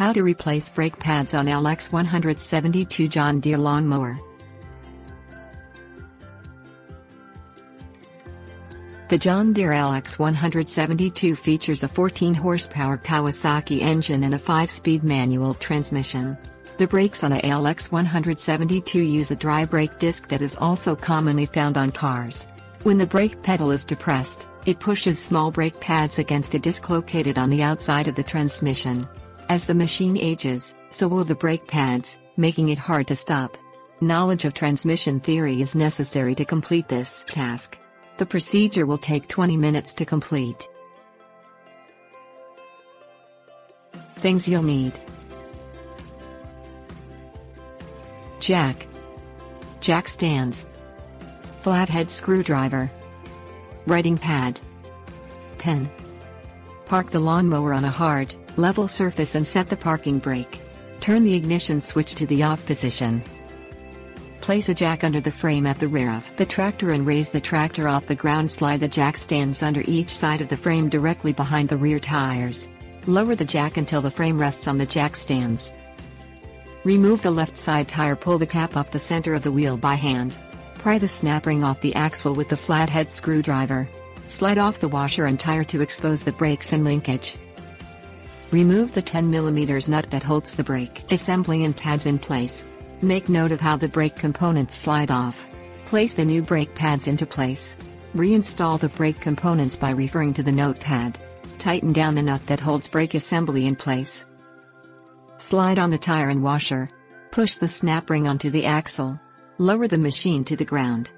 How to replace brake pads on LX172 John Deere lawnmower. The John Deere LX172 features a 14-horsepower Kawasaki engine and a 5-speed manual transmission. The brakes on a LX172 use a dry brake disc that is also commonly found on cars. When the brake pedal is depressed, it pushes small brake pads against a disc located on the outside of the transmission. As the machine ages, so will the brake pads, making it hard to stop. Knowledge of transmission theory is necessary to complete this task. The procedure will take 20 minutes to complete. Things you'll need: jack stands, flathead screwdriver, writing pad, pen. Park the lawnmower on a hard, level surface and set the parking brake. Turn the ignition switch to the off position. Place a jack under the frame at the rear of the tractor and raise the tractor off the ground. Slide the jack stands under each side of the frame directly behind the rear tires. Lower the jack until the frame rests on the jack stands. Remove the left side tire. Pull the cap off the center of the wheel by hand. Pry the snap ring off the axle with the flathead screwdriver. Slide off the washer and tire to expose the brakes and linkage. Remove the 10mm nut that holds the brake assembly and pads in place. Make note of how the brake components slide off. Place the new brake pads into place. Reinstall the brake components by referring to the notepad. Tighten down the nut that holds brake assembly in place. Slide on the tire and washer. Push the snap ring onto the axle. Lower the machine to the ground.